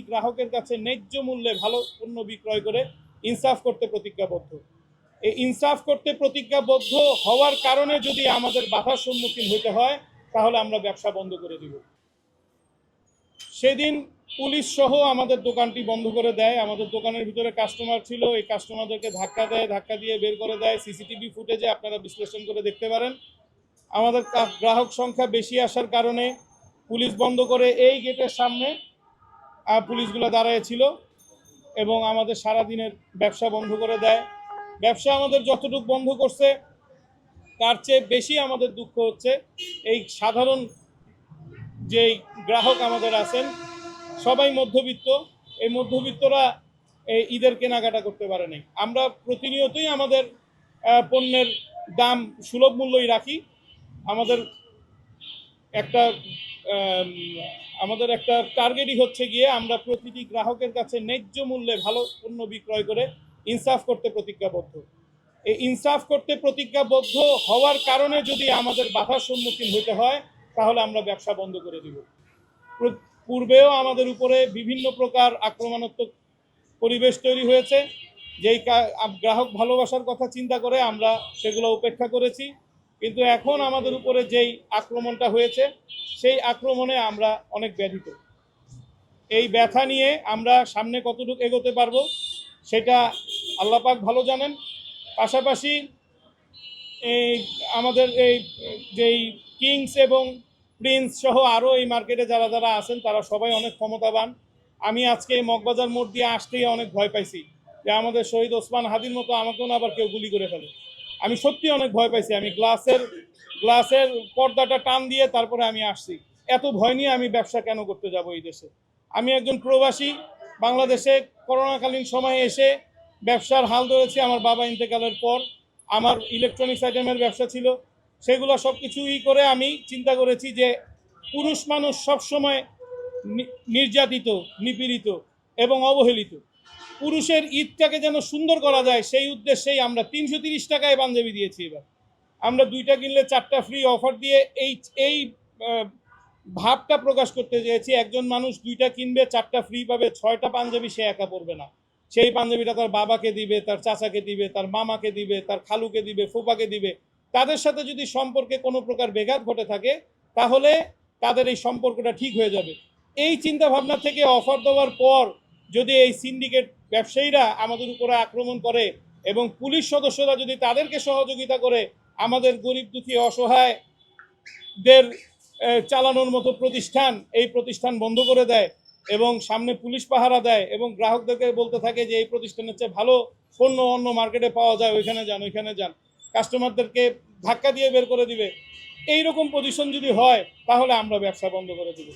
গ্রাহকের কাছে ন্যায্য মূল্যে ভালো পণ্য বিক্রয় করে ইনসাফ করতে প্রতিজ্ঞাবদ্ধ। এই ইনসাফ করতে প্রতিজ্ঞাবদ্ধ হওয়ার কারণে যদি আমাদের বাধার সম্মুখীন হতে হয় তাহলে আমরা ব্যবসা বন্ধ করে দিব। সেদিন পুলিশ সহ আমাদের দোকানটি বন্ধ করে দেয়। আমাদের দোকানের ভিতরে কাস্টমার ছিল, এই কাস্টমারদেরকে ধাক্কা দেয়, ধাক্কা দিয়ে বের করে দেয়। সিসিটিভি ফুটেজে আপনারা বিশ্লেষণ করে দেখতে পারেন। আমাদের গ্রাহক সংখ্যা বেশি আসার কারণে পুলিশ বন্ধ করে এই গেটের সামনে পুলিশগুলো দাঁড়ায় এবং আমাদের সারাদিনের ব্যবসা বন্ধ করে দেয়। ব্যবসা আমাদের যতটুকু বন্ধ করছে তার চেয়ে বেশি আমাদের দুঃখ হচ্ছে এই সাধারণ যেই গ্রাহক আমাদের আছেন সবাই মধ্যবিত্ত, এই মধ্যবিত্তরা এই ঈদের কেনাকাটা করতে পারে নাই। আমরা প্রতিনিয়তই আমাদের পণ্যের দাম সুলভ মূল্যই রাখি। আমাদের একটা টার্গেটই হচ্ছে গিয়ে আমরা প্রতিটি গ্রাহকের কাছে ন্যায্য মূল্যে ভালো পণ্য বিক্রয় করে ইনসাফ করতে প্রতিজ্ঞাবদ্ধ। এই ইনসাফ করতে প্রতিজ্ঞাবদ্ধ হওয়ার কারণে যদি আমাদের বাধার সম্মুখীন হতে হয় তাহলে আমরা ব্যবসা বন্ধ করে দিব। পূর্বেও আমাদের উপরে বিভিন্ন প্রকার আক্রমণাত্মক পরিবেশ তৈরি হয়েছে, যেই গ্রাহক ভালোবাসার কথা চিন্তা করে আমরা সেগুলো উপেক্ষা করেছি। কিন্তু এখন আমাদের উপরে যেই আক্রমণটা হয়েছে সেই আক্রমণে আমরা অনেক ব্যথিত। এই ব্যথা নিয়ে আমরা সামনে কতটুকু এগোতে পারবো সেটা আল্লাহ পাক ভালো জানেন। পাশাপাশি আমাদের এই যেই কিংস এবং প্রিন্স সহ আরও এই মার্কেটে যারা যারা আছেন তারা সবাই অনেক ক্ষমতাবান। আমি আজকে এই মগবাজার মোড় দিয়ে আসতেই অনেক ভয় পাইছি যে আমাদের শহীদ ওসমান হাদির মতো আমাকেও না আবার কেউ গুলি করে ফেলে। আমি সত্যি অনেক ভয় পাইছি। আমি গ্লাসের পর্দাটা টান দিয়ে তারপরে আমি আসছি। এত ভয় নিয়ে আমি ব্যবসা কেন করতে যাব এই দেশে? আমি একজন প্রবাসী, বাংলাদেশে করোনাকালীন সময়ে এসে ব্যবসার হাল ধরেছি। আমার বাবা ইন্তেকালের পর আমার ইলেকট্রনিক্স আইটেমের ব্যবসা ছিল, সেগুলো সব কিছুই করে আমি চিন্তা করেছি যে পুরুষ মানুষ সবসময় নির্যাতিত, নিপীড়িত এবং অবহেলিত। পুরুষের ঈদটাকে যেন সুন্দর করা যায় সেই উদ্দেশ্যেই আমরা 330 টাকায় পাঞ্জাবি দিয়েছি। এবার আমরা 2টা কিনলে 4টা ফ্রি অফার দিয়ে এই ভাবটা প্রকাশ করতে চেয়েছি। একজন মানুষ 2টা কিনবে 4টা ফ্রি পাবে, 6টা পাঞ্জাবি সে একা পরবে না। সেই পাঞ্জাবিটা তার বাবাকে দিবে, তার চাচাকে দিবে, তার মামাকে দিবে, তার খালুকে দিবে, ফুপাকে দিবে। তাদের সাথে যদি সম্পর্কে কোনো প্রকার ব্যাঘাত ঘটে থাকে তাহলে তাদের এই সম্পর্কটা ঠিক হয়ে যাবে। এই চিন্তা ভাবনা থেকে অফার দেওয়ার পর যদি এই সিন্ডিকেট ব্যবসায়ীরা আমাদের উপরে আক্রমণ করে এবং পুলিশ সদস্যরা যদি তাদেরকে সহযোগিতা করে আমাদের গরিব দুঃখী অসহায়দের চালানোর মতো এই প্রতিষ্ঠান বন্ধ করে দেয় এবং সামনে পুলিশ পাহারা দেয় এবং গ্রাহকদেরকে বলতে থাকে যে এই প্রতিষ্ঠানের চেয়ে ভালো পণ্য অন্য মার্কেটে পাওয়া যায়, ওইখানে যান, কাস্টমারদেরকে ধাক্কা দিয়ে বের করে দিবে, এইরকম পজিশন যদি হয় তাহলে আমরা ব্যবসা বন্ধ করে দিব।